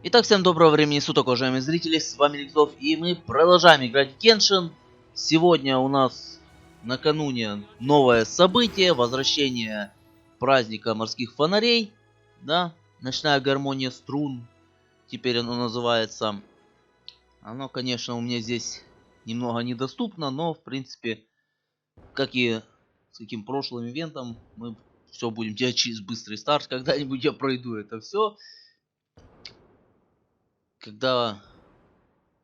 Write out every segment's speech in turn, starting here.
Итак, всем доброго времени суток, уважаемые зрители, с вами alekszov, и мы продолжаем играть в Genshin. Сегодня у нас накануне новое событие, возвращение праздника морских фонарей, да, ночная гармония струн, теперь оно называется. Оно, конечно, у меня здесь немного недоступно, но, в принципе, как и с каким прошлым ивентом, мы все будем делать через быстрый старт, когда-нибудь я пройду это все.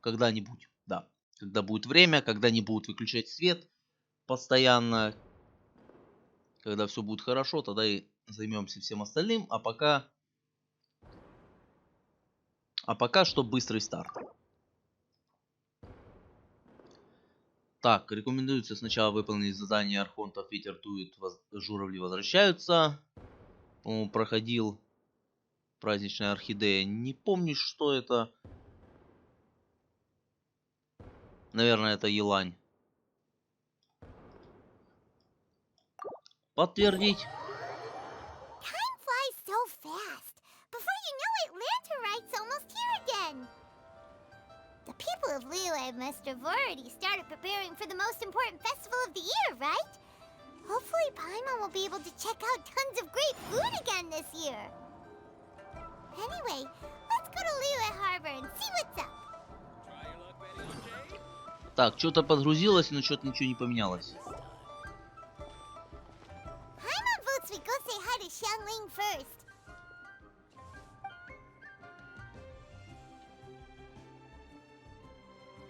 Когда-нибудь, да. Когда будет время, когда не будут выключать свет постоянно, когда все будет хорошо, тогда и займемся всем остальным. А пока что быстрый старт. Так, рекомендуется сначала выполнить задание архонтов. Ветер дует, журавли возвращаются. По-моему, проходил праздничная орхидея. Не помню, что это. Наверное, это елань. Подтвердить. Time flies so fast. Before you know it, Lanterite's almost here again. The people of Liyue must have already started preparing for the most important festival of the year, right? Hopefully Paimon will be able to check out tons of great food again this year. Anyway, let's go to Liyue Harbor and see what's up. Так, что-то подгрузилось, но что-то ничего не поменялось. Paimon votes we go say hi to Xiangling first.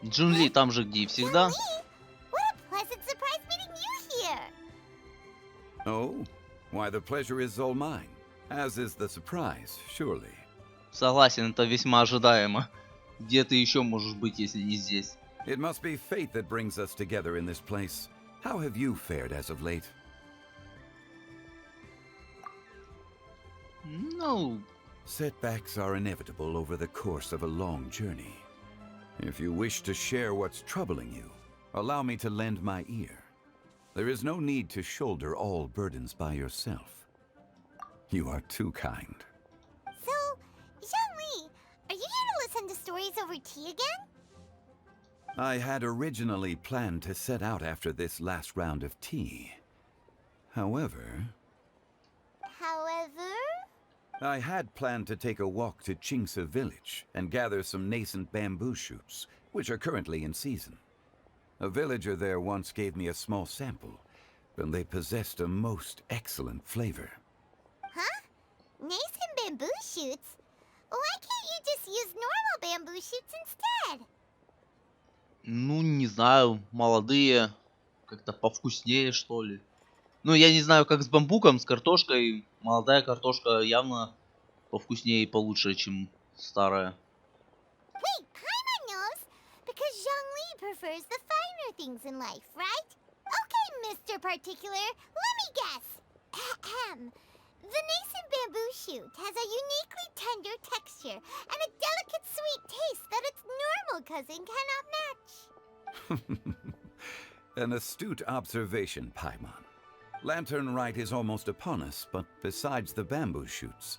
Джунли там же, где и всегда. What a pleasant surprise meeting you here. Oh, why the pleasure is all mine, as is the surprise, surely. Согласен, это весьма ожидаемо. Где ты еще можешь быть, если не здесь? It must be fate that brings us together in this place. How have you fared as of late? Ну, Setbacks are inevitable over the course of a long journey. If you wish to share what's troubling you, allow me to lend my ear. There is no need to shoulder all burdens by yourself. You are too kind. So, Xiangli, are you here to listen to stories over tea again? I had originally planned to set out after this last round of tea. However, I had planned to take a walk to Chingsa village and gather some nascent bamboo shoots, which are currently in season. A villager there once gave me a small sample, and they possessed a most excellent flavor. Huh? Nascent bamboo shoots? Why can't you just use normal bamboo shoots instead? ну не знаю, молодые, как-то повкуснее, что ли. Ну, я не знаю, как с бамбуком, с картошкой. Молодая картошка явно повкуснее и получше, чем старая. Wait, Paimon knows! Because Xiangli prefers the finer things in life, right? Okay, Mr. Particular, let me guess. Ahem. The nascent bamboo shoot has a uniquely tender texture and a delicate sweet taste that its normal cousin cannot match. An astute observation, Paimon. Lantern Rite is almost upon us, but besides the bamboo shoots,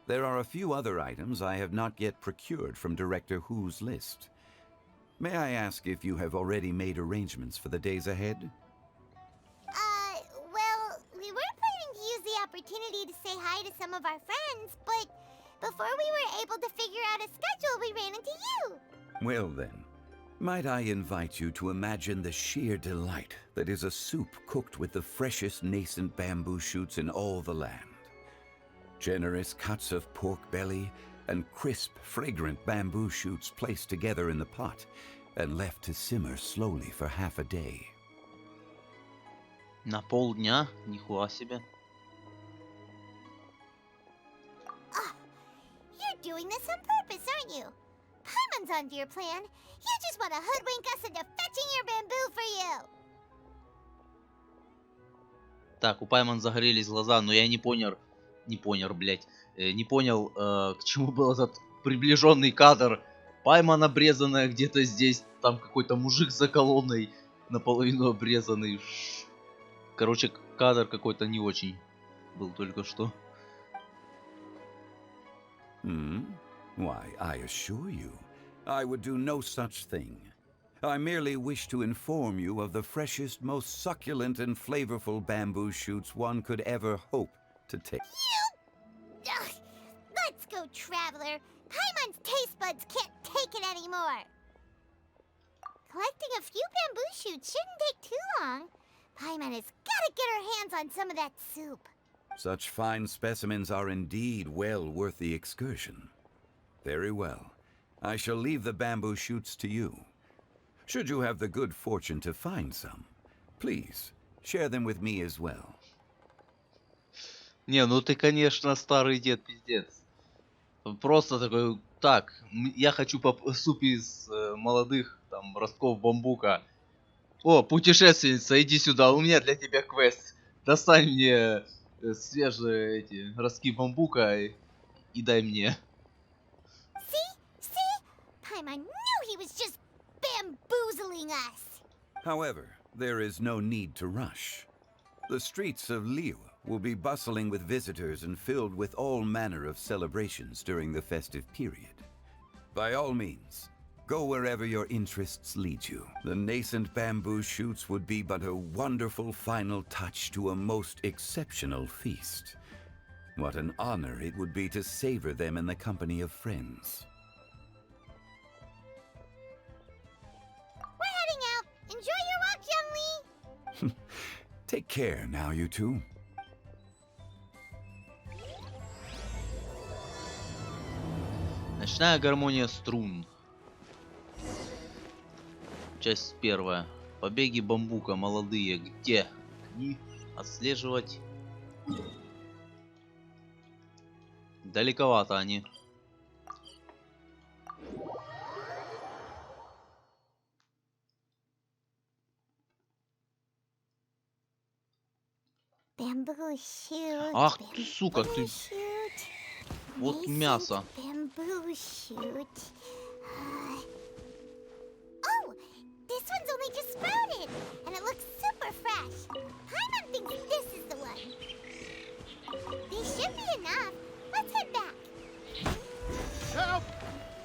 there are a few other items I have not yet procured from Director Hu's list. May I ask if you have already made arrangements for the days ahead? Well, we were planning to use the opportunity to say hi to some of our friends, but before we were able to figure out a schedule, we ran into you. Well then, might I invite you to imagine the sheer delight that is a soup cooked with the freshest nascent bamboo shoots in all the land. Generous cuts of pork belly and crisp, fragrant bamboo shoots placed together in the pot and left to simmer slowly for half a day. На полдня? Нихуя себе. You're doing this on purpose, aren't you? Paimon's onto your plan. You just want to hoodwink us into fetching your bamboo for you. Так, у Пайман загорелись глаза, но я не понял, блять, не понял, к чему был этот приближенный кадр. Пайман обрезанная где-то здесь, там какой-то мужик за колонной, наполовину обрезанный. Короче, кадр какой-то не очень был только что. Why, I assure you, I would do no such thing. I merely wish to inform you of the freshest, most succulent and flavorful bamboo shoots one could ever hope to take. Ugh. Let's go, Traveler. Paimon's taste buds can't take it anymore. Collecting a few bamboo shoots shouldn't take too long. Paimon has got to get her hands on some of that soup. Such fine specimens are indeed well worth the excursion. Very well. I shall leave the bamboo shoots to you. Should you have the good fortune to find some, please share them with me as well. Не, ну ты, конечно, старый дед пиздец. Просто такой, так, я хочу суп из молодых там ростков бамбука. О, путешественница, иди сюда, у меня для тебя квест. Достань мне свежие эти ростки бамбука и дай мне. See? Paimon knew he was just bamboozling us. However, there is no need to rush. The streets of Liyue will be bustling with visitors and filled with all manner of celebrations during the festive period. By all means, go wherever your interests lead you. The nascent bamboo shoots would be but a wonderful final touch to a most exceptional feast. What an honor it would be to savor them in the company of friends. We're heading out. Enjoy your walk, young Lee. Take care now, you two. Ночная гармония струн. Часть первая. Побеги бамбука молодые. Где? Они отслеживать. Далековато они. Bamboo shoot. Ах ты, сука, ты. Shoot. Вот мясо. Bamboo shoot. Oh, this one's only just sprouted, and it looks super fresh. Paimon thinks this is the one. These should be enough. Let's head back. Help!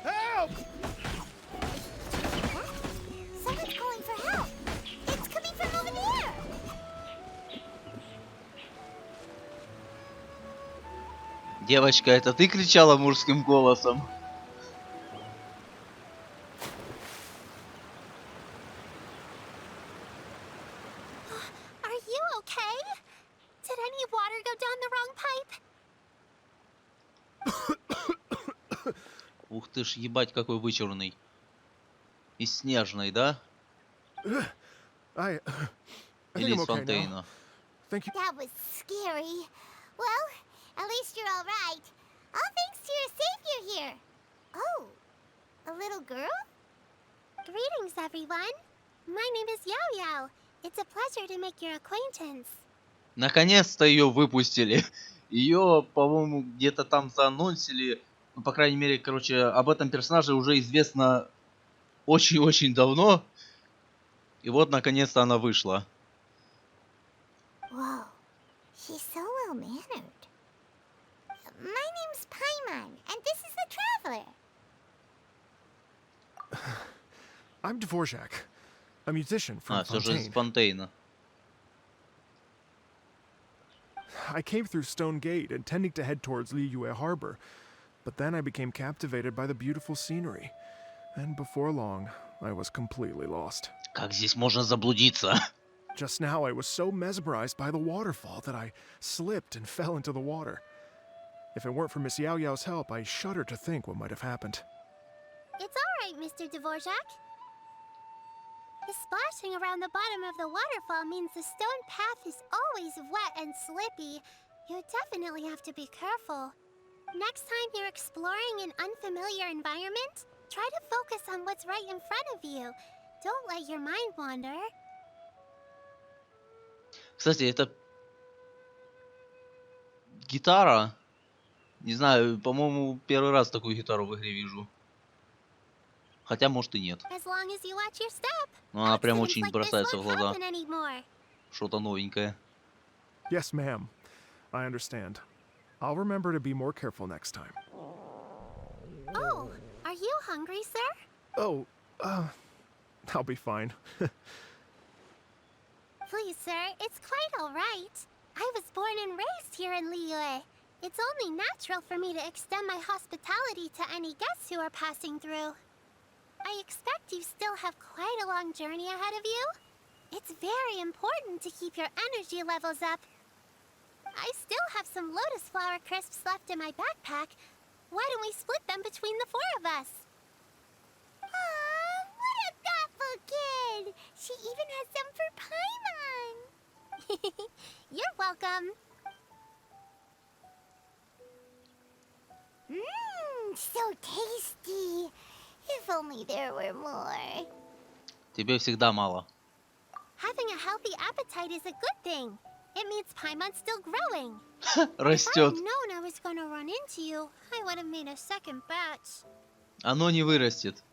Help! What? Someone's calling for help. It's coming from over there. Девочка, это ты кричала мужским голосом? Are you okay? Did any water go down the wrong pipe? Ух ты ж, ебать, какой вычурный. И снежный, да? I think Или I'm из okay now. фонтейна? Thank you. That was scary. Well, at least you're all right. All thanks to your savior here. Oh, a little girl? Greetings, everyone. My name is Yao Yao. It's a pleasure to make your acquaintance. Наконец-то ее выпустили. Ее, по-моему, где-то там заанонсили. Ну, по крайней мере, короче, об этом персонаже уже известно очень-очень давно. И вот, наконец-то, она вышла. Whoa, she's so well-mannered. My name's Paimon, and this is the Traveler. I'm Dvorak, a musician from А, все же из Fontaine. фонтейна. I came through Stone Gate, intending to head towards Liyue Harbor, but then I became captivated by the beautiful scenery, and before long, I was completely lost. Как здесь можно заблудиться? Just now, I was so mesmerized by the waterfall that I slipped and fell into the water. If it weren't for Miss Yao Yao's help, I shudder to think what might have happened. It's all right, Mr. Dvorak. The splashing around the bottom of the waterfall means the stone path is always wet and slippy. You definitely have to be careful. Next time you're exploring an unfamiliar environment, try to focus on what's right in front of you. Don't let your mind wander. Кстати, это гитара. Не знаю, по-моему, первый раз такую гитару в игре вижу. Хотя, может и нет. As long as you watch your step. Но она прям Accidents очень like this бросается в won't глаза. happen anymore. Что-то новенькое. Yes, ma'am. I understand. I'll remember to be more careful next time. Oh, you hungry, sir? Oh, I'll be fine. Please, sir, it's quite all right. I was born and raised here in Liyue. It's only natural for me to extend my hospitality to any guests who are passing through. I expect you still have quite a long journey ahead of you. It's very important to keep your energy levels up. I still have some lotus flower crisps left in my backpack. Why don't we split them between the four of us? Aw, what a thoughtful kid! She even has some for Paimon! You're welcome. Mmm, so tasty. If only there were more. Тебе всегда мало. Having a healthy appetite is a good thing. It means Paimon's still growing. If I Растет. had known I was gonna run into you, I would have made a second batch. Оно не вырастет.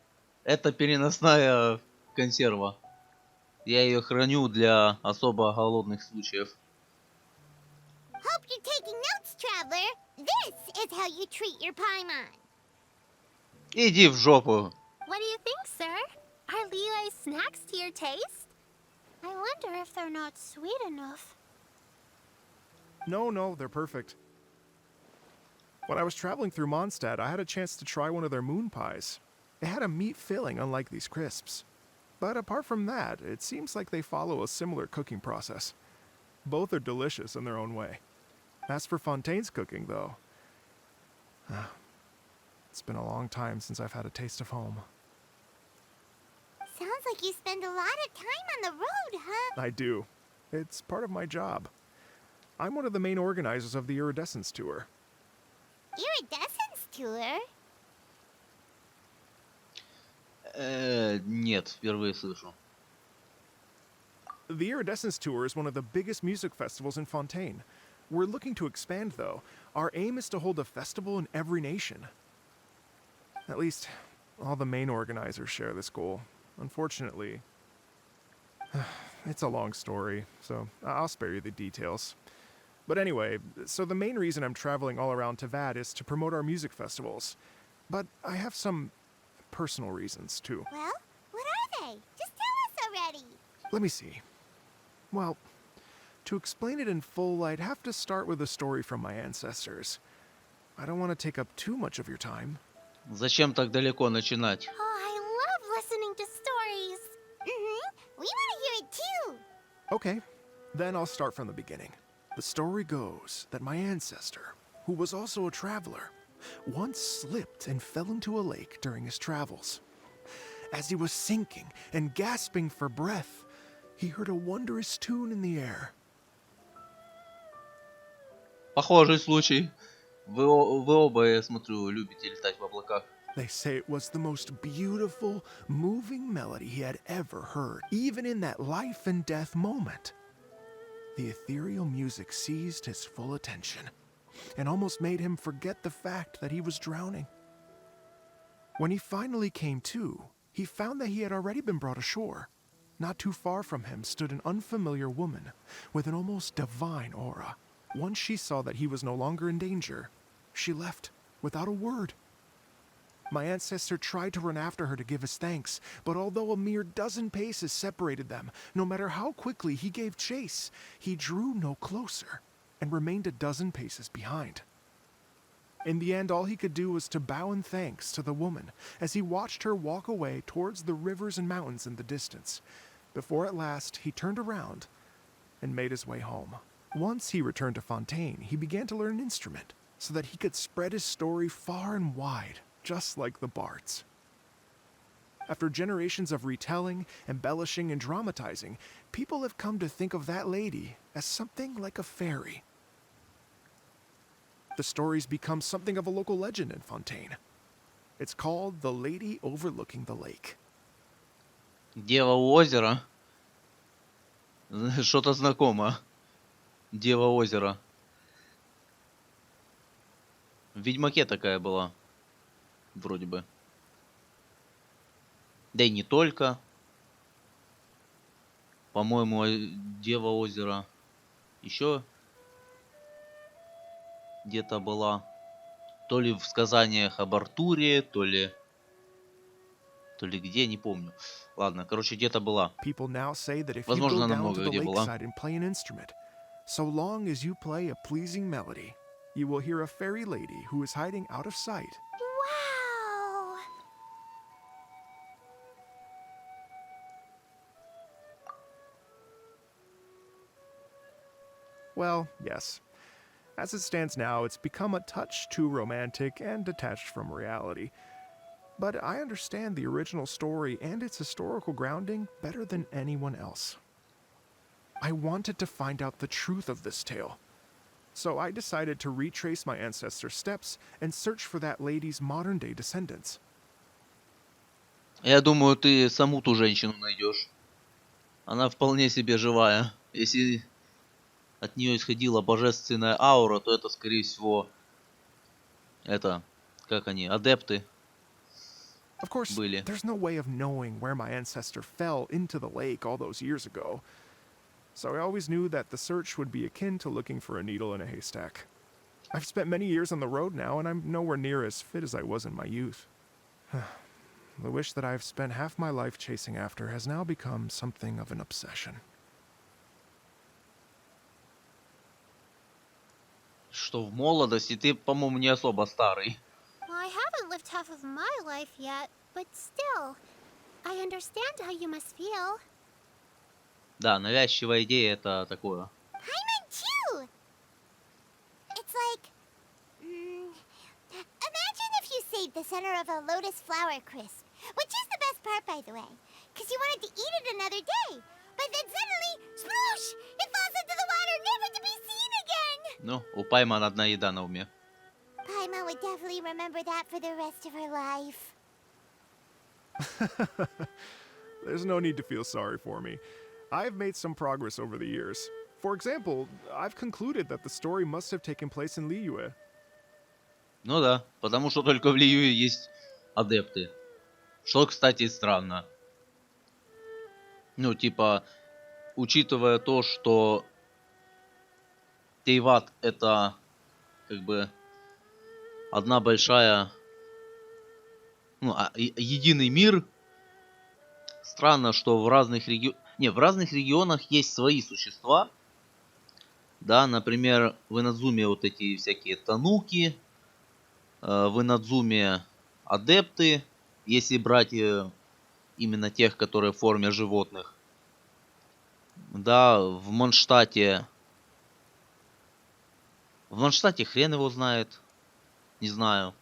Это переносная консерва. Я ее храню для особо голодных случаев. Hope you're taking notes, traveler. This is how you treat your Paimon. Иди в жопу. What do you think, sir? Are Liyue's snacks to your taste? I wonder if they're not sweet enough. No, they're perfect. When I was traveling through Mondstadt, I had a chance to try one of their moon pies. It had a meat filling, unlike these crisps. But apart from that, it seems like they follow a similar cooking process. Both are delicious in their own way. As for Fontaine's cooking, though, it's been a long time since I've had a taste of home. Sounds like you spend a lot of time on the road, huh? I do. It's part of my job. I'm one of the main organizers of the Iridescence Tour. Iridescence tour? Нет, впервые слышу. The Iridescence Tour is one of the biggest music festivals in Fontaine. We're looking to expand, though. Our aim is to hold a festival in every nation. At least, all the main organizers share this goal. Unfortunately, it's a long story, so I'll spare you the details. But anyway, so the main reason I'm traveling all around Tavad is to promote our music festivals. But I have some personal reasons, too. Well, what are they? Just tell us already. Let me see. Well, to explain it in full, I'd have to start with a story from my ancestors. I don't want to take up too much of your time. Зачем так далеко начинать? Oh, I love listening to stories. We want to hear it too. Okay, then I'll start from the beginning. The story goes that my ancestor, who was also a traveler, once slipped and fell into a lake during his travels. As he was sinking and gasping for breath, he heard a wondrous tune in the air. Похожий случай. Вы оба, я смотрю, любите летать в облаках. They say it was the most beautiful, moving melody he had ever heard, even in that life and death moment. The ethereal music seized his full attention and almost made him forget the fact that he was drowning. When he finally came to, he found that he had already been brought ashore. Not too far from him stood an unfamiliar woman with an almost divine aura. Once she saw that he was no longer in danger, she left without a word. My ancestor tried to run after her to give his thanks, but although a mere dozen paces separated them, no matter how quickly he gave chase, he drew no closer and remained a dozen paces behind. In the end, all he could do was to bow in thanks to the woman as he watched her walk away towards the rivers and mountains in the distance, before at last he turned around and made his way home. Once he returned to Fontaine, he began to learn an instrument so that he could spread his story far and wide, just like the bards. After generations of retelling, embellishing, and dramatizing, people have come to think of that lady as something like a fairy. The story's become something of a local legend in Fontaine. It's called The Lady Overlooking the Lake. Дева у озера. Что-то знакомо. Дева озера. В Ведьмаке такая была. Вроде бы. Да и не только. По-моему, Дева озера еще где-то была. То ли в сказаниях об Артуре, то ли То ли где, не помню. Ладно, короче, где-то была. People now say that if you Возможно, go она down много to the где была. lakeside and play an instrument, so long as you play a pleasing melody, you will hear a fairy lady who is hiding out of sight. Wow! Well, yes. As it stands now, it's become a touch too romantic and detached from reality. But I understand the original story and its historical grounding better than anyone else. I wanted to find out the truth of this tale. So I decided to retrace my ancestors' steps and search for that lady's modern-day descendants. Я думаю, ты саму ту женщину найдешь. Она вполне себе живая. Если от нее исходила божественная аура, то это, скорее всего, это, как они, адепты Of course, были. there's no way of knowing where my ancestor fell into the lake all those years ago. So I always knew that the search would be akin to looking for a needle in a haystack. I've spent many years on the road now, and I'm nowhere near as fit as I was in my youth. The wish that I've spent half my life chasing after has now become something of an obsession. Что в молодости ты, по-моему, не особо старый. I haven't lived half of my life yet, but still, I understand how you must feel. Да, навязчивая идея это такое. Paimon too! It's like... imagine if you saved the center of a lotus flower crisp, which is the best part, by the way, because you wanted to eat it another day. But then suddenly, sploosh! It falls into the water, never to be seen again! Ну, у Пайман одна еда на уме. Paimon would definitely remember that for the rest of her life. There's no need to feel sorry for me. I've made some progress over the years. For example, I've concluded that the story must have taken place in Liyue. Ну да, потому что только в Лиюе есть адепты. Что, кстати, странно. Ну, типа, учитывая то, что Тейват это как бы одна большая, ну, единый мир. Странно, что в разных в разных регионах есть свои существа. Да, например, в Инадзуме вот эти всякие тануки, в Инадзуме адепты, если брать именно тех, которые в форме животных. Да, в Монштадте хрен его знает. Не знаю.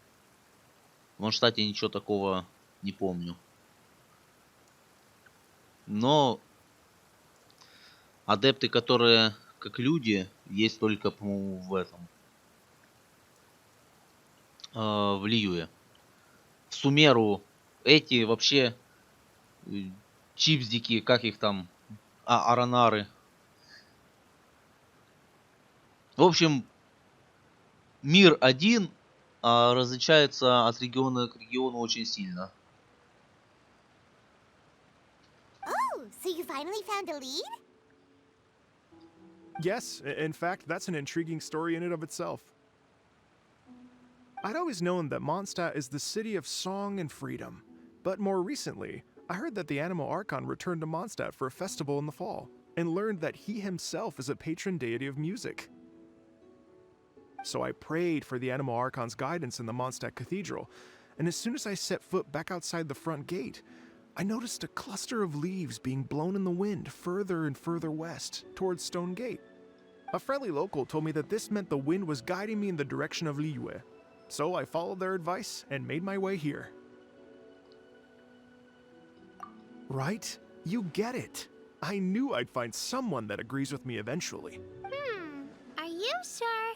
В Монштадте ничего такого не помню. Но адепты, которые как люди, есть только, по-моему, в этом. В Лиюе. В Сумеру эти вообще чипсдики, как их там, аранары. В общем, мир один, а различается от региона к региону очень сильно. Oh, so you finally found a lead? Yes, in fact, that's an intriguing story in and of itself. I'd always known that Mondstadt is the city of song and freedom, but more recently, I heard that the Animal Archon returned to Mondstadt for a festival in the fall, and learned that he himself is a patron deity of music. So I prayed for the Animal Archon's guidance in the Mondstadt Cathedral, and as soon as I set foot back outside the front gate, I noticed a cluster of leaves being blown in the wind further and further west, towards Stone Gate. A friendly local told me that this meant the wind was guiding me in the direction of Liyue, so I followed their advice and made my way here. Right? You get it. I knew I'd find someone that agrees with me eventually. Are you sure?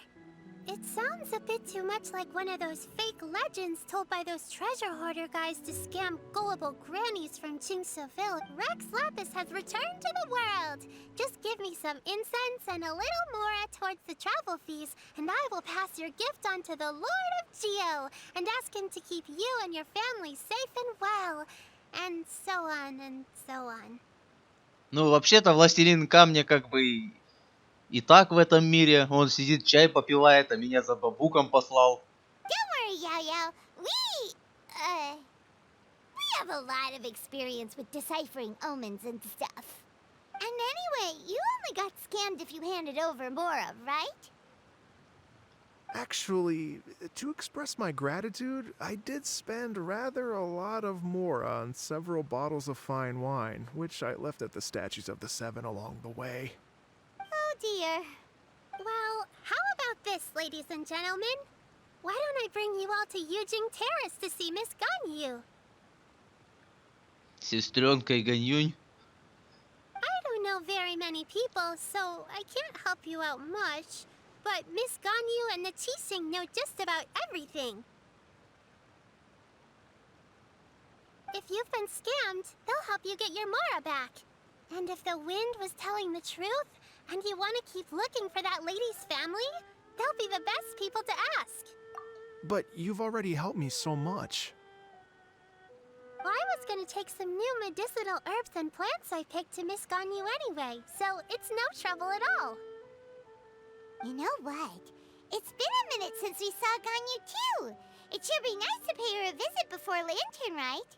It sounds a bit too much like one of those fake legends told by those treasure hoarder guys to scam gullible grannies from Jingsaville. Rex Lapis has returned to the world. Just give me some incense and a little more towards the travel fees, and I will pass your gift on to the Lord of Geo and ask him to keep you and your family safe and well. And so on and so on. Ну, вообще-то, Властелин Камня как бы и так в этом мире. Он сидит, чай попивает, а меня за бабуком послал. Don't worry, Yo-Yo. We have have a lot of experience with deciphering omens and stuff. And anyway, you only got scammed if you handed over Mora, right? Actually, to express my gratitude, I did spend rather a lot of Mora on several bottles of fine wine, which I left at the Statues of the Seven along the way. Oh dear. Well, how about this, ladies and gentlemen? Why don't I bring you all to Yujing Terrace to see Miss Ganyu? Сестренка и Ганюнь. I don't know very many people, so I can't help you out much. But Miss Ganyu and the Chising know just about everything. If you've been scammed, they'll help you get your Mora back. And if the wind was telling the truth, and you want to keep looking for that lady's family, they'll be the best people to ask. But you've already helped me so much. Well, I was gonna take some new medicinal herbs and plants I picked to Miss Ganyu anyway, so it's no trouble at all. You know what? It's been a minute since we saw Ganyu too. It should be nice to pay her a visit before Lantern, right?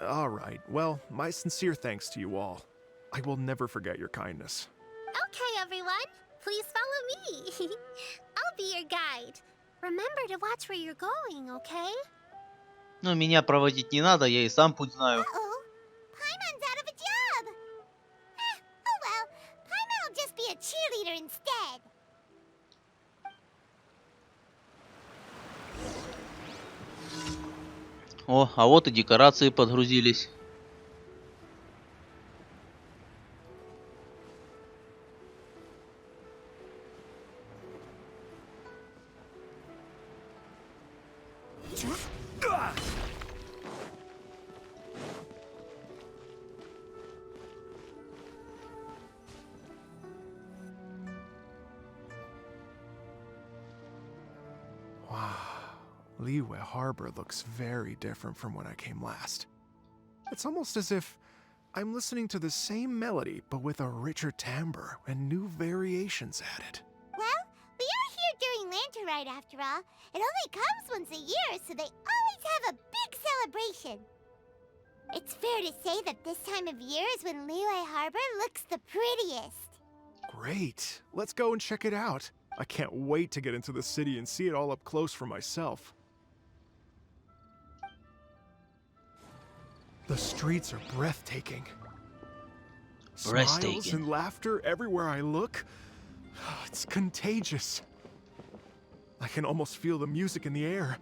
All right. Well, my sincere thanks to you all. I will never forget your kindness. Okay, everyone. Please follow me. I'll be your guide. Remember to watch where you're going, okay? Ну, меня проводить не надо, я и сам путь знаю. Uh-oh. Paimon's out of a job. Oh well. Paimon will just be a cheerleader instead. О, а вот и декорации подгрузились. Wow. Liyue Harbor looks very different from when I came last. It's almost as if I'm listening to the same melody, but with a richer timbre and new variations added. Well, we are here during Lantern Rite after all. It only comes once a year, so they always have a big celebration. It's fair to say that this time of year is when Liyue Harbor looks the prettiest. Great. Let's go and check it out. I can't wait to get into the city and see it all up close for myself. The streets are breathtaking. Smiles Breathtaking. and laughter everywhere I look. It's contagious. I can almost feel the music in the air.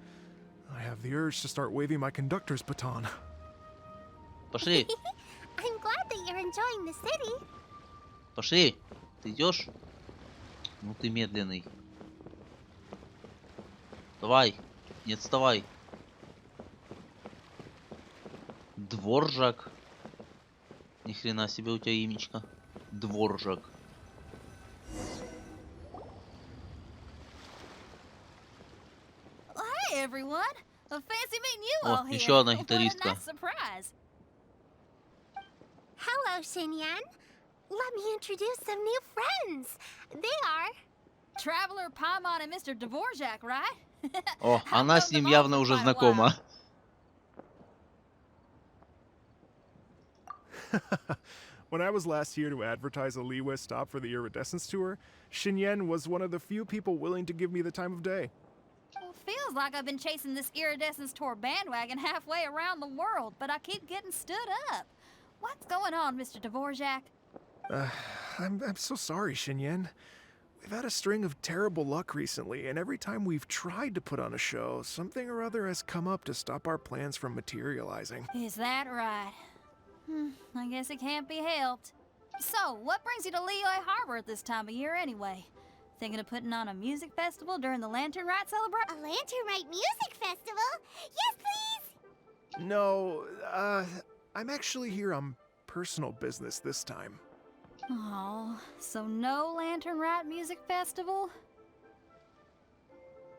I have the urge to start waving my conductor's baton. Пошли, I'm glad that you're enjoying the city. пошли. Ты идешь? Ну ты медленный. Давай, не отставай. Дворжак. Ни хрена себе у тебя имечко. Дворжак. Hi everyone. Fancy meeting you О, all here. еще одна What a гитаристка. nice surprise. Hello, Xinyan. Let me introduce some new friends. They are... Traveler Paimon and Mr. Dvorak, right? О, I've она known с ним them all явно for уже quite a знакома. When I was last here to advertise a Liyue stop for the Iridescence Tour, Xinyan was one of the few people willing to give me the time of day. Well, feels like I've been chasing this Iridescence Tour bandwagon halfway around the world, but I keep getting stood up. What's going on, Mr. Dvorak? I'm so sorry, Xinyan. We've had a string of terrible luck recently, and every time we've tried to put on a show, something or other has come up to stop our plans from materializing. Is that right? I guess it can't be helped. So, what brings you to Liyue Harbor at this time of year anyway? Thinking of putting on a music festival during the Lantern Rite A celebration? Lantern Rite music festival? Yes, please! No, I'm actually here on personal business this time. Oh, so no Lantern Rite music festival?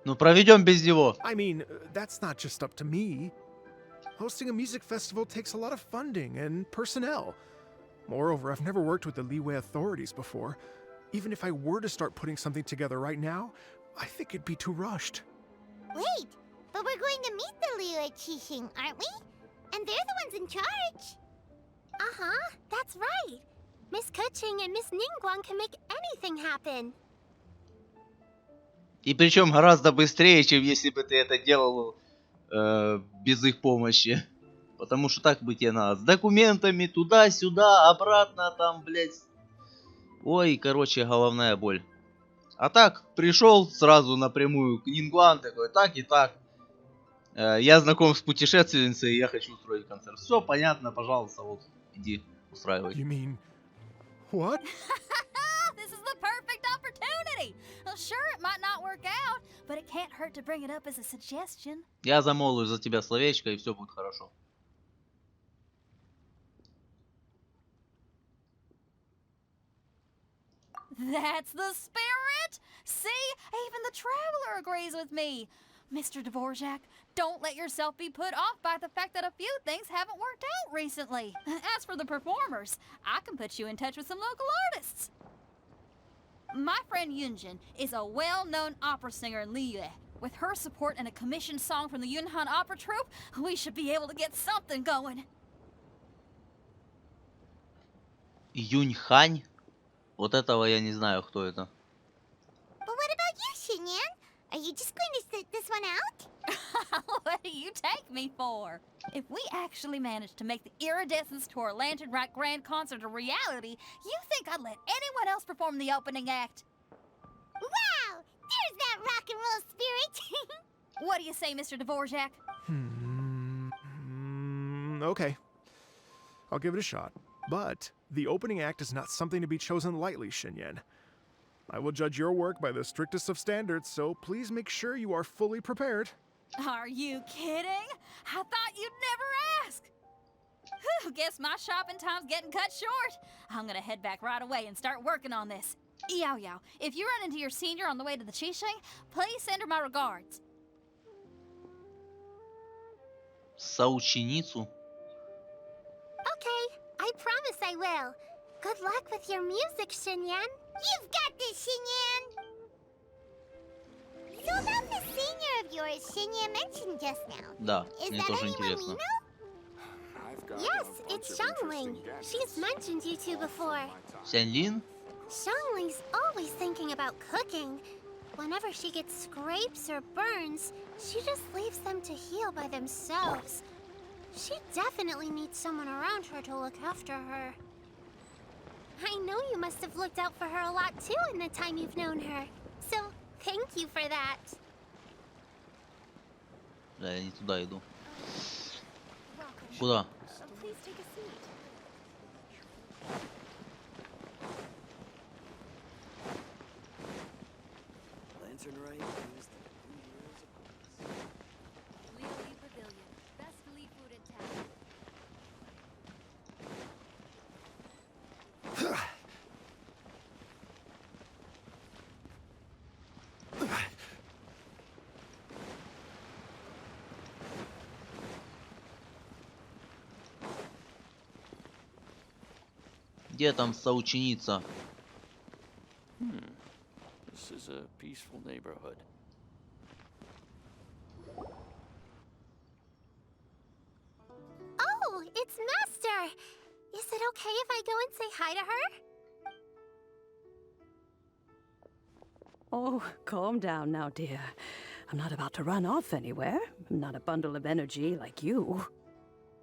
Ну проведем без него. I mean, that's not just up to me. Hosting a music festival takes a lot of funding and personnel. Moreover, I've never worked with the Liyue authorities before. Even if I were to start putting something together right now, I think it'd be too rushed. Wait, But we're going to meet the Liyue Qixing, aren't we? And they're the ones in charge. Uh-huh, that's right. Miss Kuching and Miss Ningguang can make anything happen. И причем гораздо быстрее, чем если бы ты это делал без их помощи. Потому что так бы тебе надо. С документами туда-сюда, обратно там, блядь. Ой, короче, головная боль. А так, пришел сразу напрямую к Нингуан, такой, так и так. Я знаком с путешественницей, и я хочу устроить концерт. Все понятно, пожалуйста, вот, иди, устраивай. You mean what? This is the perfect opportunity. Well, sure, it might not work out, but it can't hurt to bring it up as a suggestion. Я замолвлю за тебя словечко, и все будет хорошо. That's the spirit! See? Even the traveler agrees with me. Mr. Dvorak, don't let yourself be put off by the fact that a few things haven't worked out recently. As for the performers, I can put you in touch with some local artists. My friend Yunjin is a well-known opera singer in Liyue. With her support and a commissioned song from the Yunhan Opera Troupe, we should be able to get something going. Юньхань? Вот этого я не знаю, кто это. But what about you, Xinyan? Are you just going to sit this one out? What do you take me for? If we actually manage to make the Iridescence Tour Lantern Rock Grand Concert a reality, you think I'd let anyone else perform the opening act? Wow! There's that rock and roll spirit! What do you say, Mr. Dvorak? Okay. I'll give it a shot. But the opening act is not something to be chosen lightly, Xinyan. I will judge your work by the strictest of standards, so please make sure you are fully prepared. Are you kidding? I thought you'd never ask. Whew, guess my shopping time's getting cut short. I'm gonna head back right away and start working on this. Yao Yao, if you run into your senior on the way to the Qixing, please send her my regards. Соученицу? Okay, I promise I will. Good luck with your music, Xinyan. You've got this, Xinyan! So about the senior of yours Xinyan mentioned just now. Да, Is мне that тоже anyone we интересно. know? Yes, it's Xiangling. She's mentioned you two before. Сяньлин? Xiangling's always thinking about cooking. Whenever she gets scrapes or burns, she just leaves them to heal by themselves. She definitely needs someone around her to look after her. I know you must have looked out for her a lot too in the time you've known her. So, thank you for that. Да, я не туда иду. Куда? Please take a seat. Pavilion, best food in town. Где там соученица? This is a peaceful neighborhood. Oh, it's Master! Is it okay if I go and say hi to her? Oh, calm down now, dear. I'm not about to run off anywhere. I'm not a bundle of energy like you.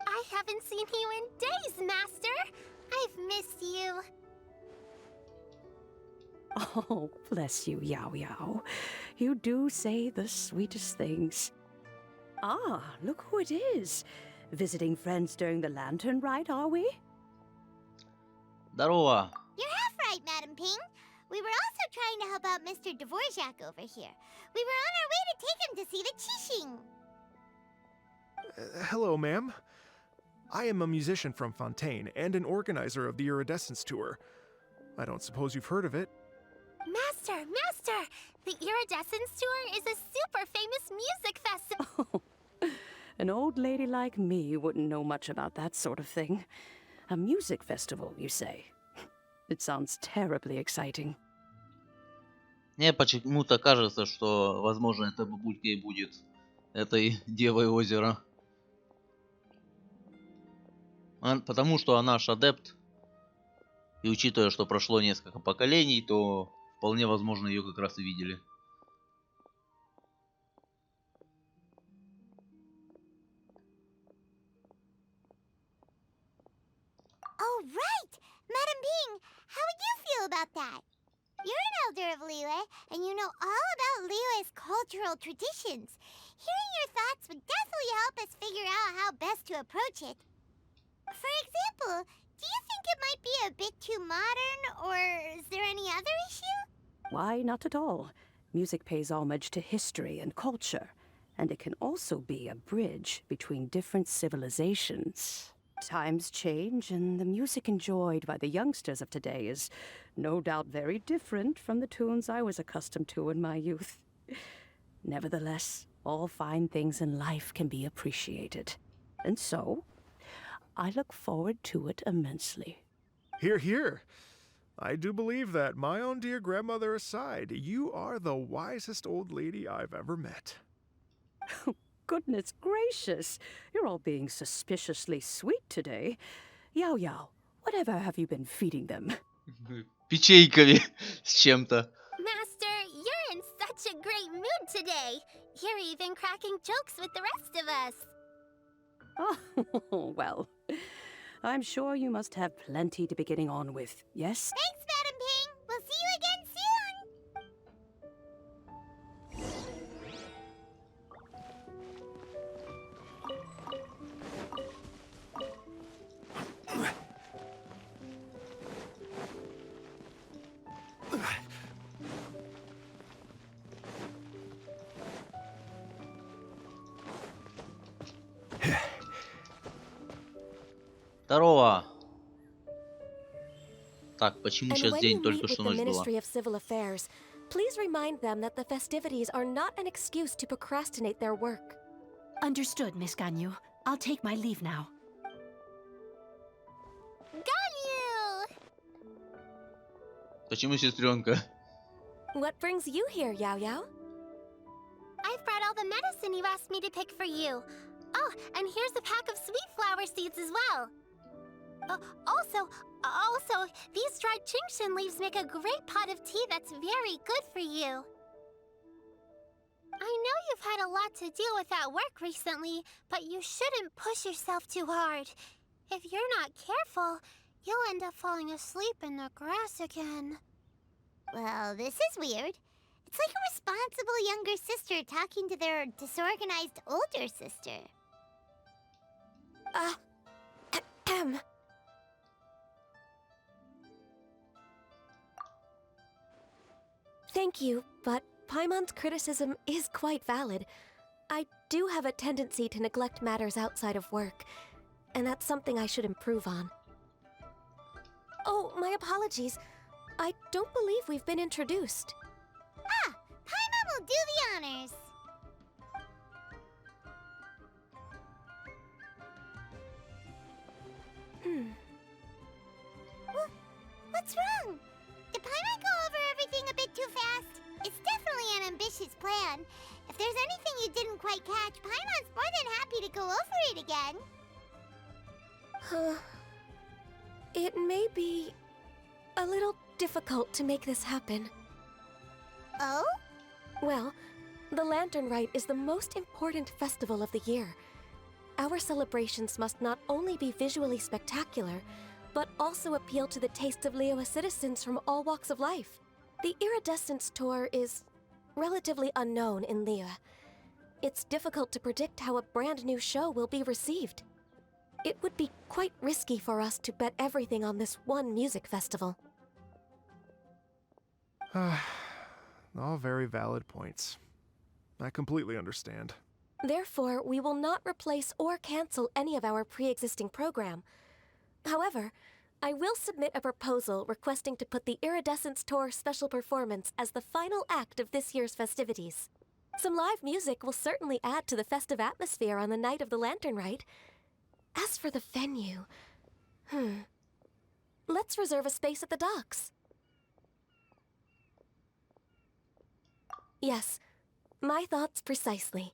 I haven't seen you in days, Master! I've missed you. Oh, bless you, Yao Yao. You do say the sweetest things. Ah, look who it is. Visiting friends during the lantern rite, are we? Здорово. You're half right, Madam Ping. We were also trying to help out Mr. Dvorak over here. We were on our way to take him to see the Qixing. Hello, ma'am. I am a musician from Fontaine and an organizer of the Iridescence Tour. I don't suppose you've heard of it. Master! Master! The Iridescence Tour is a super famous music festival. Oh, an old lady like me wouldn't know much about that sort of thing. A music festival, you say? It sounds terribly exciting. Мне почему-то кажется, что, возможно, эта бабулька и будет этой Девой Озера. Потому что она наш адепт. И учитывая, что прошло несколько поколений, то вполне возможно ее как раз и видели. Oh, right! Madam Bing, how would you feel about that? You're an elder of Liyue, and you know all about Liyue's cultural traditions. Hearing your thoughts would definitely help us figure out how best to approach it. For example, do you think it might be a bit too modern, or is there any other issue? Why, not at all. Music pays homage to history and culture, and it can also be a bridge between different civilizations. Times change, and the music enjoyed by the youngsters of today is no doubt very different from the tunes I was accustomed to in my youth. Nevertheless, all fine things in life can be appreciated. And so, I look forward to it immensely. Hear, hear. I do believe that, my own dear grandmother aside, you are the wisest old lady I've ever met. Goodness gracious, you're all being suspiciously sweet today. Yao Yao, whatever have you been feeding them? Печеньками с чем-то. Master, you're in such a great mood today. You're even cracking jokes with the rest of us. Oh, well, I'm sure you must have plenty to be getting on with, yes? Thanks, Madam Ping. We'll see you again soon. Здорово. Так, почему And сейчас when день you только meet что with the ночь была? Ministry of Civil Affairs, please remind them that the festivities are not an excuse to procrastinate their work. Understood, Miss Ganyu. I'll take my leave now. Ganyu! Почему сестренка? What brings you here, Yao Yao? I've brought all the medicine you asked me to pick for you. Oh, and here's a pack of sweet flower seeds as well. Also, these dried Genshin leaves make a great pot of tea that's very good for you. I know you've had a lot to deal with at work recently, but you shouldn't push yourself too hard. If you're not careful, you'll end up falling asleep in the grass again. Well, this is weird. It's like a responsible younger sister talking to their disorganized older sister. Thank you, but Paimon's criticism is quite valid. I do have a tendency to neglect matters outside of work, and that's something I should improve on. Oh, my apologies. I don't believe we've been introduced. Ah, Paimon will do the honors. What's wrong? Did Paimon go over everything a bit too fast? It's definitely an ambitious plan. If there's anything you didn't quite catch, Paimon's more than happy to go over it again. It may be a little difficult to make this happen. Oh? Well, the Lantern Rite is the most important festival of the year. Our celebrations must not only be visually spectacular, but also appeal to the tastes of Liyue citizens from all walks of life. The Iridescence Tour is relatively unknown in Liyue. It's difficult to predict how a brand new show will be received. It would be quite risky for us to bet everything on this one music festival. All very valid points. I completely understand. Therefore, we will not replace or cancel any of our pre-existing program. However, I will submit a proposal requesting to put the Iridescence Tour special performance as the final act of this year's festivities. Some live music will certainly add to the festive atmosphere on the night of the Lantern Rite. As for the venue, let's reserve a space at the docks. Yes, my thoughts precisely.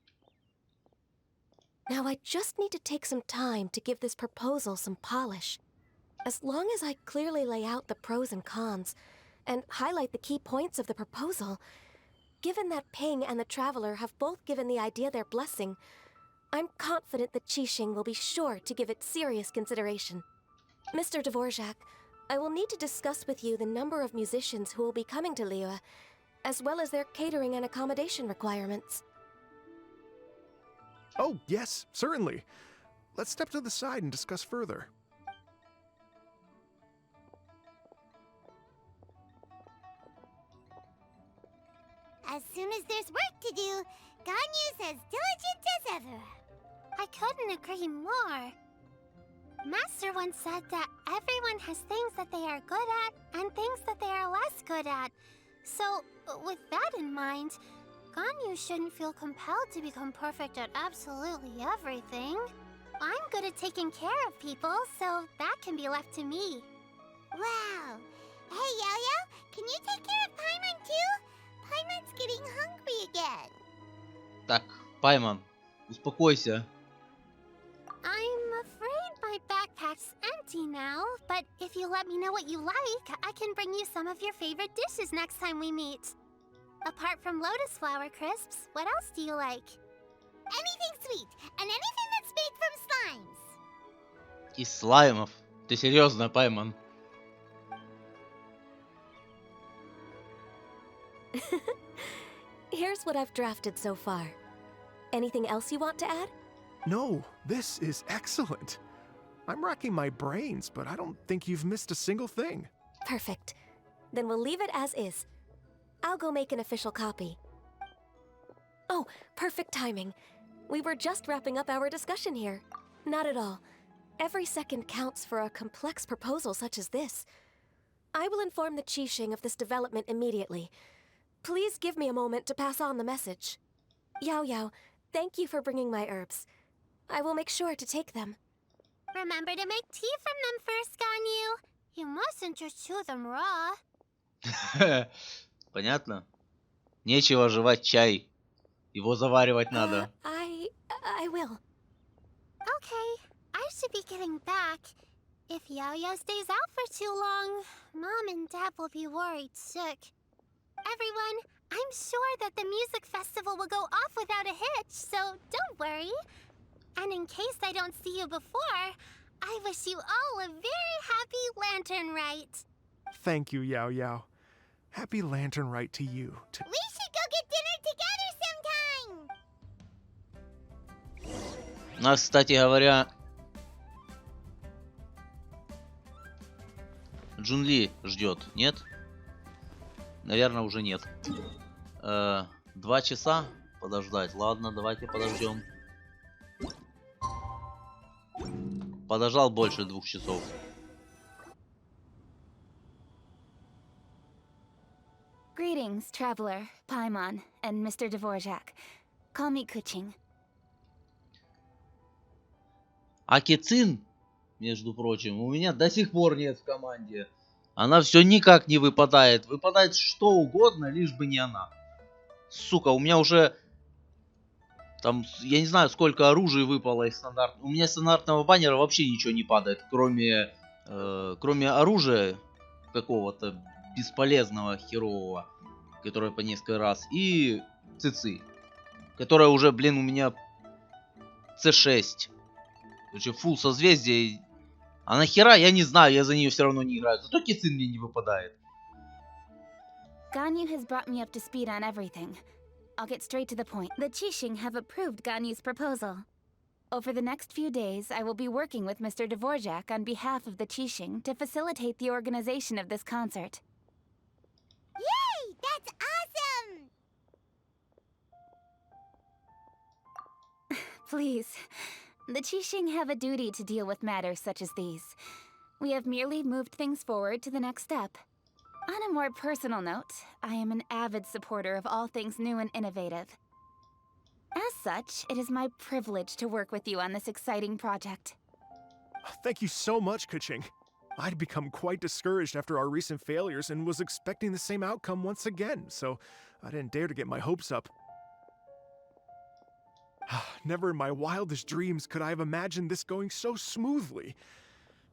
Now I just need to take some time to give this proposal some polish. As long as I clearly lay out the pros and cons, and highlight the key points of the proposal, given that Ping and the Traveler have both given the idea their blessing, I'm confident that Qixing will be sure to give it serious consideration. Mr. Dvorak, I will need to discuss with you the number of musicians who will be coming to Liyue, as well as their catering and accommodation requirements. Oh, yes, certainly. Let's step to the side and discuss further. As soon as there's work to do, Ganyu's as diligent as ever. I couldn't agree more. Master once said that everyone has things that they are good at and things that they are less good at. So, with that in mind, Ganyu shouldn't feel compelled to become perfect at absolutely everything. I'm good at taking care of people, so that can be left to me. Wow. Hey, Yo-Yo, can you take care of Paimon too? Paimon's getting hungry again. Так, Пайман, успокойся. I'm afraid my backpack's empty now, but if you let me know what you like, I can bring you some of your favorite dishes next time we meet. Apart from lotus flower crisps, what else do you like? Anything sweet, and anything that's made from slimes. Из слаймов. Ты серьезно, Пайман? Here's what I've drafted so far. Anything else you want to add? No, this is excellent. I'm racking my brains, but I don't think you've missed a single thing. Perfect. Then we'll leave it as is. I'll go make an official copy. Oh, perfect timing. We were just wrapping up our discussion here. Not at all. Every second counts for a complex proposal such as this. I will inform the Qixing of this development immediately. Please give me a moment to pass on the message. Yao Yao, thank you for bringing my herbs. I will make sure to take them. Remember to make tea from them first, Ganyu. You mustn't just chew them raw. Понятно? Нечего жевать чай. Его заваривать надо. I will. Okay, I should be getting back. If Yo-Yo stays out for too long, Mom and Dad will be worried sick. Everyone, I'm sure that the music festival will go off without a hitch, so don't worry. And in case I don't see you before, I wish you all a very happy Lantern Rite. Thank you, Yao Yao. Happy Lantern Rite to you. We should go get dinner together sometime. Нас, кстати говоря, Джунли ждет, нет? Наверное, уже нет. 2 часа подождать. Ладно, давайте подождем. Подождал больше 2 часов. Greetings, Traveler, Paimon, and Mr. Dvorak. Call me Kuching. А Кицин, между прочим, у меня до сих пор нет в команде. Она все никак не выпадает. Выпадает что угодно, лишь бы не она. Сука, у меня уже... Там, я не знаю, сколько оружия выпало из стандартного. У меня из стандартного баннера вообще ничего не падает, кроме оружия какого-то бесполезного, херового, которое по несколько раз, и цицы, которая уже, блин, у меня C6. Короче, фул созвездие. А нахера, я не знаю, я за нее все равно не играю. Зато Кицин мне не выпадает. Ganyu has brought me up to speed on everything. I'll get straight to the point. The Qixing have approved Ganyu's proposal. Over the next few days, I will be working with Mr. Dvorak on behalf of the Qixing to facilitate the organization of this concert. Yay! That's awesome! Please. The Qixing have a duty to deal with matters such as these. We have merely moved things forward to the next step. On a more personal note, I am an avid supporter of all things new and innovative. As such, it is my privilege to work with you on this exciting project. Thank you so much, Kuching. I'd become quite discouraged after our recent failures and was expecting the same outcome once again, so I didn't dare to get my hopes up. Never in my wildest dreams could I have imagined this going so smoothly.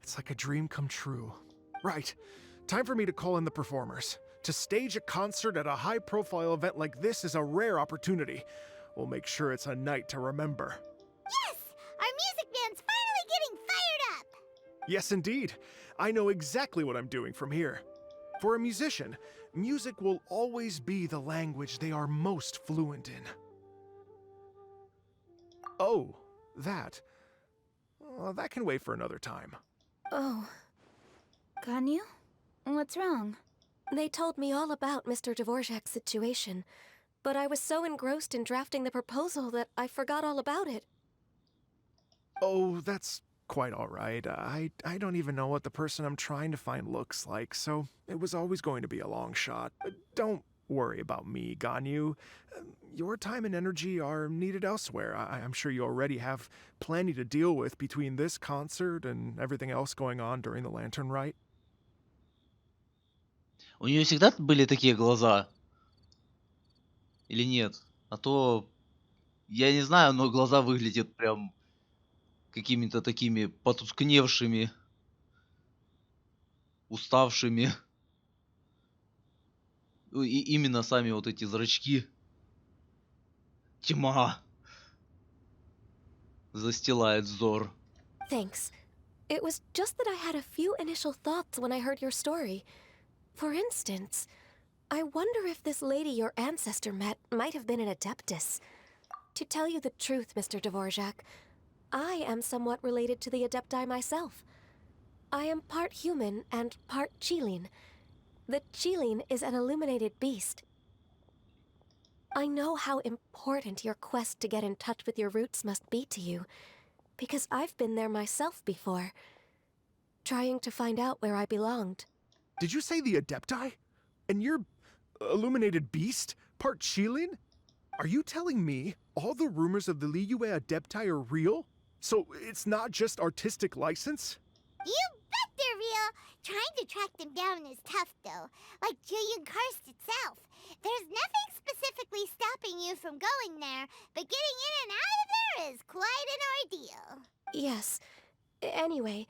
It's like a dream come true. Right. Time for me to call in the performers. To stage a concert at a high-profile event like this is a rare opportunity. We'll make sure it's a night to remember. Yes! Our music band's finally getting fired up! Yes, indeed. I know exactly what I'm doing from here. For a musician, music will always be the language they are most fluent in. Oh, that. That can wait for another time. Oh, Ganyu? What's wrong? They told me all about Mr. Dvorak's situation, but I was so engrossed in drafting the proposal that I forgot all about it. Oh, that's quite all right. I don't even know what the person I'm trying to find looks like, so it was always going to be a long shot. Don't worry about me, Ganyu. Your time and energy are needed elsewhere. I'm sure you already have plenty to deal with between this concert and everything else going on during the Lantern Rite. У нее всегда были такие глаза? Или нет? А то, я не знаю, но глаза выглядят прям какими-то такими потускневшими, уставшими. И именно сами вот эти зрачки. Тьма застилает взор. Thanks. It was just that I had a few initial thoughts when I heard your story. For instance, I wonder if this lady your ancestor met might have been an adeptus. To tell you the truth, Mr. Dvorak, I am somewhat related to the adepti myself. I am part human and part Qilin. The Qilin is an illuminated beast. I know how important your quest to get in touch with your roots must be to you, because I've been there myself before, trying to find out where I belonged. Did you say the Adepti? And you're illuminated beast? Part Qilin? Are you telling me all the rumors of the Liyue Adepti are real? So it's not just artistic license? You bet they're real! Trying to track them down is tough, though. Like Julian Karst itself. There's nothing specifically stopping you from going there, but getting in and out of there is quite an ordeal. Yes. Anyway,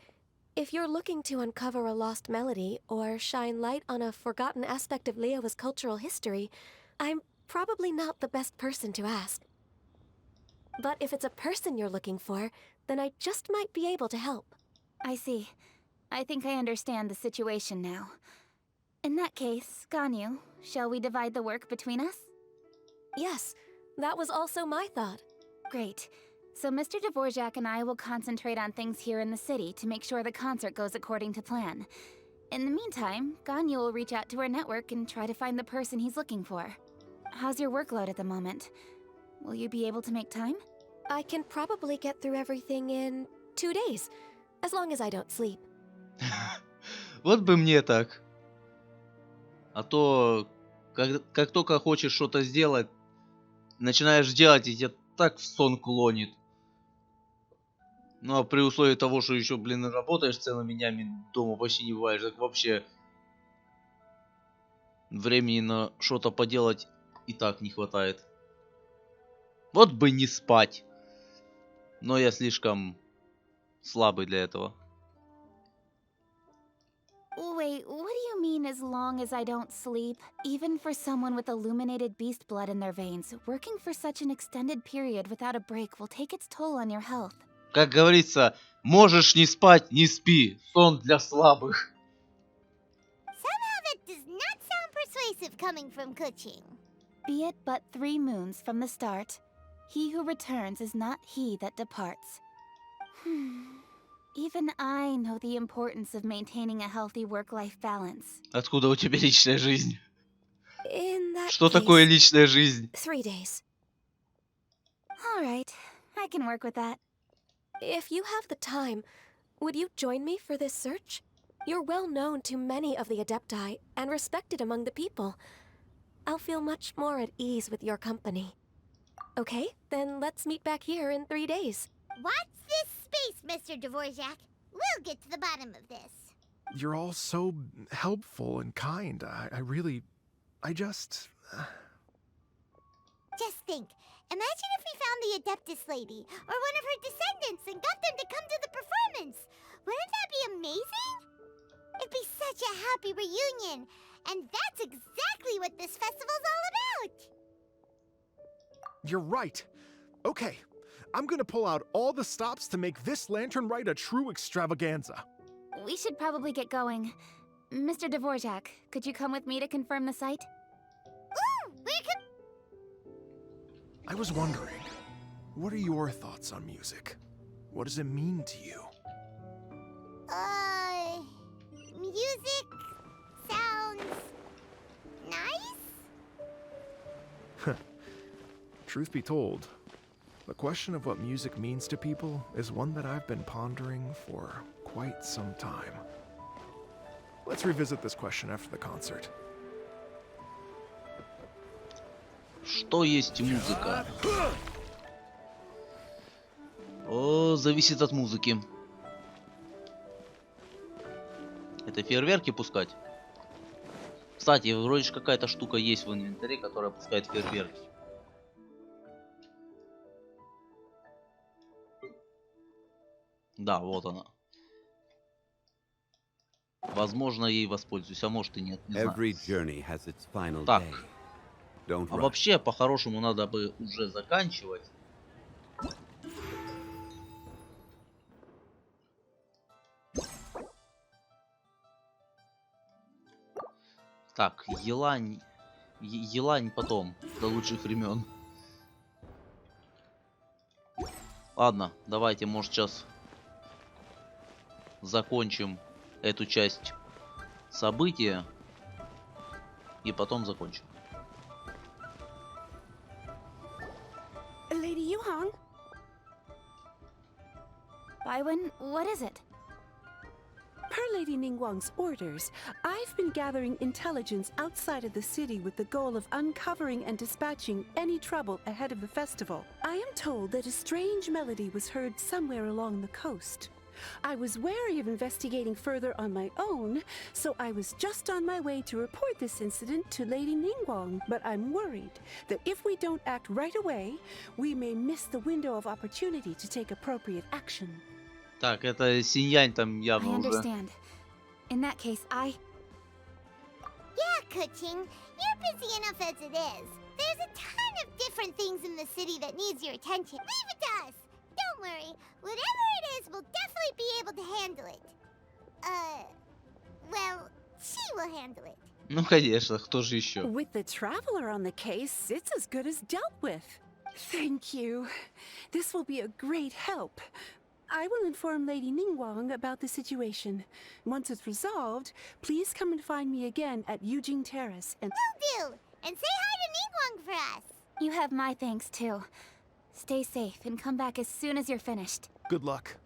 if you're looking to uncover a lost melody or shine light on a forgotten aspect of Liyue's cultural history, I'm probably not the best person to ask. But if it's a person you're looking for, then I just might be able to help. I see. I think I understand the situation now. In that case, Ganyu, shall we divide the work between us? Yes, that was also my thought. Great. So Mr. Dvorak and I will concentrate on things here in the city to make sure the concert goes according to plan. In the meantime, Ganyu will reach out to her network and try to find the person he's looking for. How's your workload at the moment? Will you be able to make time? I can probably get through everything in 2 days, as long as I don't sleep. Вот бы мне так. А то, как только хочешь что-то сделать, начинаешь делать, и тебя так в сон клонит. Ну а при условии того, что еще, блин, работаешь целыми днями, дома почти не бываешь, так вообще времени на что-то поделать и так не хватает. Вот бы не спать. Но я слишком слабый для этого. Wait, what do you mean as long as I don't sleep? Even for someone with illuminated beast blood in their veins, working for such an extended period without a break will take its toll on your health. Как говорится, можешь не спать, не спи. Сон для слабых. Somehow that does not sound persuasive coming from Kuching. Be it but 3 moons from the start, he who returns is not he that departs. Even I know the importance of maintaining a healthy work-life balance. Откуда у тебя личная жизнь? In that Что case, такое личная жизнь? 3 days. All right, I can work with that. If you have the time, would you join me for this search? You're well known to many of the Adepti and respected among the people. I'll feel much more at ease with your company. Okay, then let's meet back here in 3 days. Watch this space, Mr. Dvorak. We'll get to the bottom of this. You're all so helpful and kind. I just... Just think. Imagine if we found the Adeptus lady, or one of her descendants, and got them to come to the performance. Wouldn't that be amazing? It'd be such a happy reunion. And that's exactly what this festival's all about. You're right. Okay, I'm gonna pull out all the stops to make this lantern rite a true extravaganza. We should probably get going. Mr. Dvorak, could you come with me to confirm the site? Ooh, we could... I was wondering, what are your thoughts on music? What does it mean to you? Music sounds nice? Truth be told, the question of what music means to people is one that I've been pondering for quite some time. Let's revisit this question after the concert. Что есть музыка? О, зависит от музыки. Это фейерверки пускать? Кстати, вроде же какая-то штука есть в инвентаре, которая пускает фейерверки. Да, вот она. Возможно, ей воспользуюсь, а может и нет, не знаю. Так. А вообще, по-хорошему, надо бы уже заканчивать. Так, елань потом, до лучших времен. Ладно, давайте, может, сейчас закончим эту часть события и потом закончим. Lady Yuhan? Baiwen, what is it? Per Lady Ningguang's orders, I've been gathering intelligence outside of the city with the goal of uncovering and dispatching any trouble ahead of the festival. I am told that a strange melody was heard somewhere along the coast. I was wary of investigating further on my own, so I was just on my way to report this incident to Lady Ningguang. But I'm worried that if we don't act right away, we may miss the window of opportunity to take appropriate action. Так, это Синьянь там явно I уже. understand. In that case, Yeah, Kuching, you're busy enough as it is. There's a ton of different things in the city that needs your attention. Leave it to us. Don't worry. Whatever it is, we'll definitely be able to handle it. Well, she will handle it. Ну, конечно, кто же еще? With the traveler on the case, it's as good as dealt with. Thank you. This will be a great help. I will inform Lady Ningguang about the situation. Once it's resolved, please come and find me again at Yujing Terrace and... Will do! And say hi to Ningguang for us! you have my thanks too. Stay safe and come back as soon as you're finished. Good luck.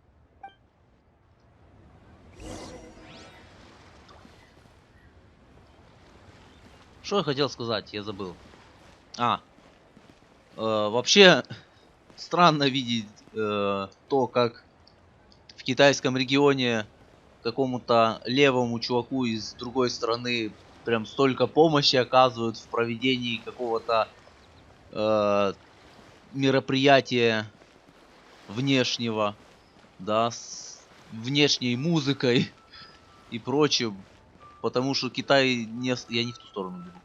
Что я хотел сказать? Я забыл. Вообще, странно видеть то, как в китайском регионе какому-то левому чуваку из другой страны прям столько помощи оказывают в проведении какого-то мероприятия внешнего, да, с внешней музыкой и прочим, потому что Китай не... Я не в ту сторону бегу.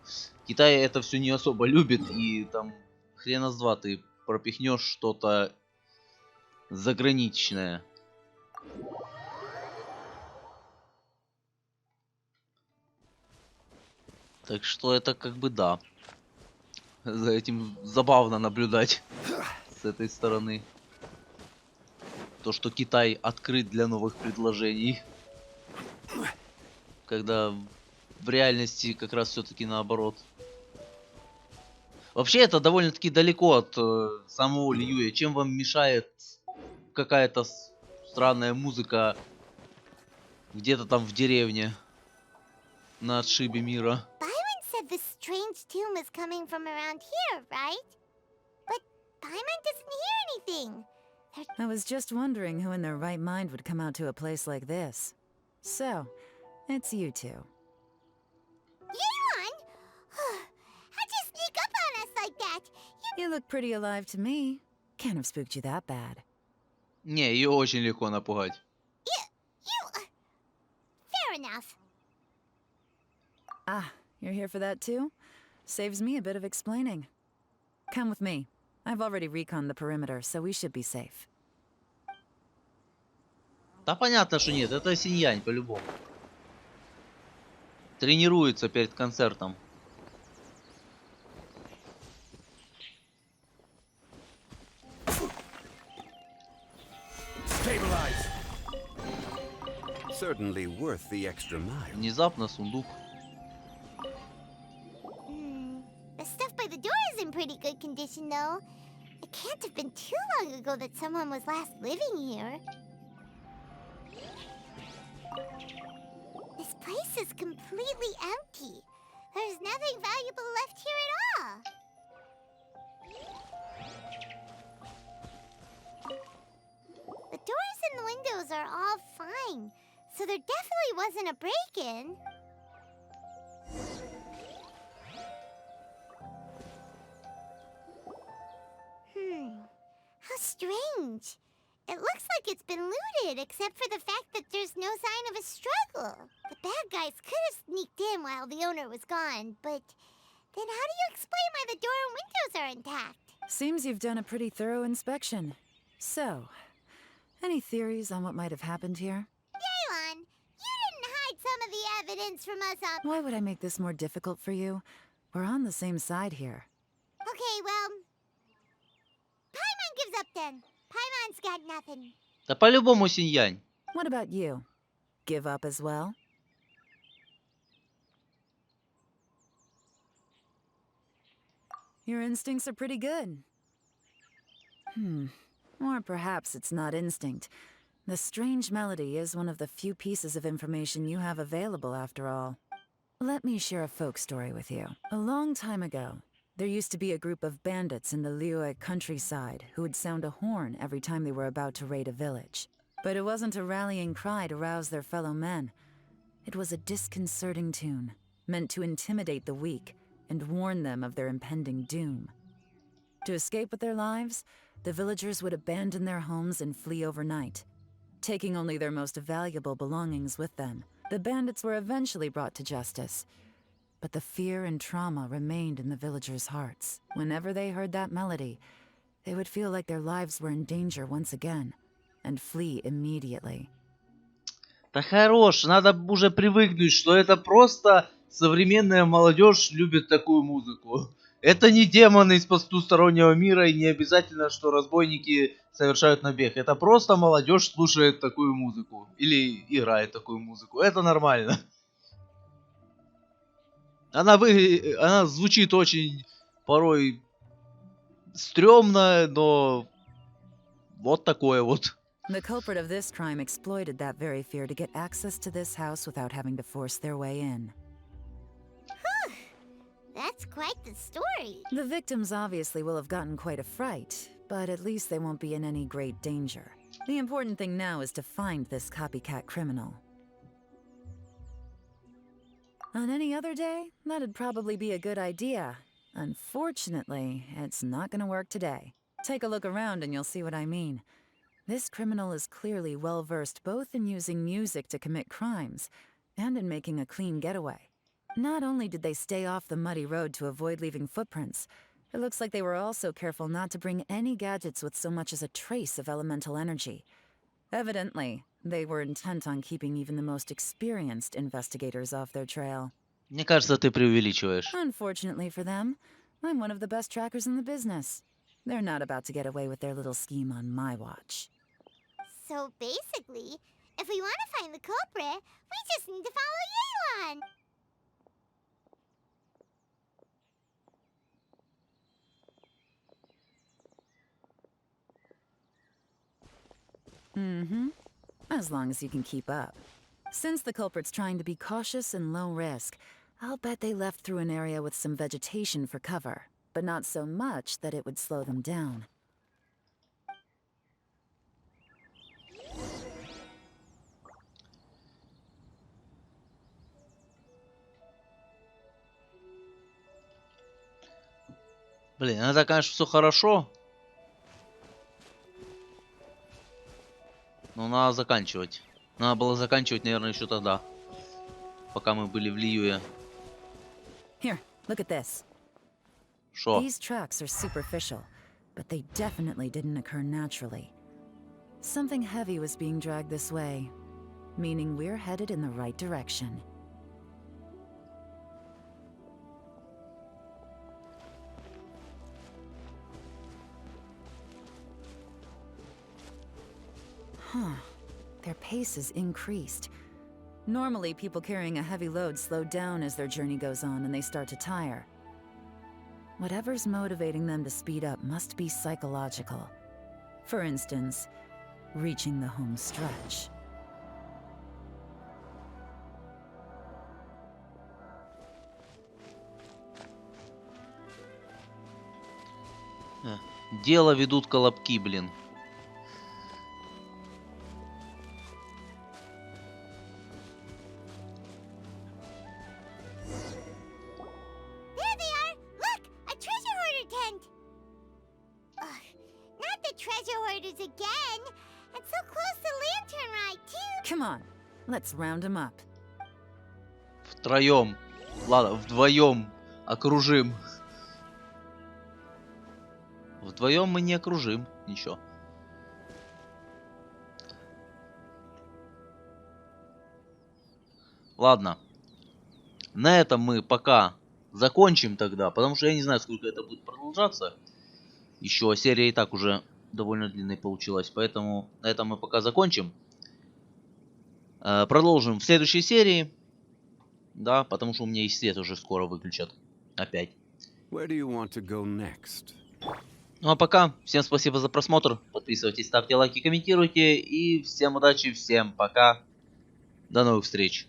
Китай это все не особо любит, и там хрена с два ты пропихнешь что-то заграничное. Так что это как бы да. За этим забавно наблюдать с этой стороны. То, что Китай открыт для новых предложений. Когда в реальности как раз все-таки наоборот. Вообще это довольно-таки далеко от самого Льюя. Чем вам мешает какая-то странная музыка где-то там в деревне на отшибе мира? The strange tune is coming from around here, right? But Paimon doesn't hear anything. I was just wondering who in their right mind would come out to a place like this. So, it's you two. Yeon! How'd you sneak up on us like that? You You look pretty alive to me. Can't have spooked you that bad. Не, ее очень легко напугать. Fair enough. Ah, you're here for that too? Saves me a bit of explaining. Come with me. I've already reconned the perimeter, so we should be safe. Да понятно, что нет, это Синьянь по-любому. Тренируется перед концертом. Stabilize. Certainly worth the extra mile. Внезапно сундук. The stuff by the door is in pretty good condition, though. It can't have been too long ago that someone was last living here. This place is completely empty. There's nothing valuable left here at all. The doors and the windows are all fine, so there definitely wasn't a break-in. How strange. It looks like it's been looted, except for the fact that there's no sign of a struggle. The bad guys could have sneaked in while the owner was gone, but then how do you explain why the door and windows are intact? Seems you've done a pretty thorough inspection. So, any theories on what might have happened here? Yaylon, you didn't hide some of the evidence from us on... Why would I make this more difficult for you? We're on the same side here. Okay, well... Paimon gives up then. Paimon's got nothing. Да по-любому Синьянь. What about you? Give up as well? Your instincts are pretty good. Or perhaps it's not instinct. The strange melody is one of the few pieces of information you have available after all. Let me share a folk story with you. A long time ago, there used to be a group of bandits in the Liyue countryside who would sound a horn every time they were about to raid a village. But it wasn't a rallying cry to rouse their fellow men. It was a disconcerting tune, meant to intimidate the weak and warn them of their impending doom. To escape with their lives, the villagers would abandon their homes and flee overnight, taking only their most valuable belongings with them. The bandits were eventually brought to justice, but the fear and trauma remained in the villagers' hearts. Whenever they heard that melody, they would feel like their lives were in danger once again, and flee immediately. Да хорош, надо уже привыкнуть, что это просто современная молодежь любит такую музыку. Это не демоны из потустороннего мира, и не обязательно, что разбойники совершают набег. Это просто молодежь слушает такую музыку. Или играет такую музыку. Это нормально. Она звучит очень порой стрёмно, но вот такое вот. The culprit of this crime exploited that very fear to get access to this house without having to force their way in. That's quite the story. The victims obviously will have gotten quite a fright, but at least they won't be in any great danger. The important thing now is to find this copycat criminal. On any other day, that'd probably be a good idea. Unfortunately, it's not gonna work today. Take a look around and you'll see what I mean. This criminal is clearly well-versed both in using music to commit crimes and in making a clean getaway. Not only did they stay off the muddy road to avoid leaving footprints, it looks like they were also careful not to bring any gadgets with so much as a trace of elemental energy. Evidently, they were intent on keeping even the most experienced investigators off their trail. Мне кажется, ты преувеличиваешь. Unfortunately for them, I'm one of the best trackers in the business. They're not about to get away with their little scheme on my watch. So basically, if we want to find the culprit, we just need to follow Yaylon. As long as you can keep up. Since the culprit's trying to be cautious and low risk, I'll bet they left through an area with some vegetation for cover, but not so much that it would slow them down. Блин, это, конечно, все хорошо. Но надо заканчивать. Надо было заканчивать, наверное, еще тогда. Пока мы были в Лиюе. Here, look at this. Шо? These tracks are superficial, but they definitely didn't occur naturally. Something heavy was being dragged this way, meaning we're headed in the right direction. Huh. Their pace is increased. Normally, people carrying a heavy load slow down as their journey goes on and they start to tire. Whatever's motivating them to speed up must be psychological. For instance, reaching the home stretch. Дело ведут колобки, блин. There they are! Look! A treasure hoarder tent! Ugh, not the treasure hoarders again! And so close to Lantern Ride, too! Come on, let's round them up. Втроем. Ладно, вдвоем окружим. Вдвоем мы не окружим. Ничего. Ладно. На этом мы пока закончим тогда. Потому что я не знаю, сколько это будет продолжаться. Еще серия и так уже довольно длинной получилась. Поэтому на этом мы пока закончим. Продолжим в следующей серии. Да, потому что у меня и свет уже скоро выключат. Опять. Where do you want to go next? Ну а пока, всем спасибо за просмотр. Подписывайтесь, ставьте лайки, комментируйте. И всем удачи, всем пока. До новых встреч.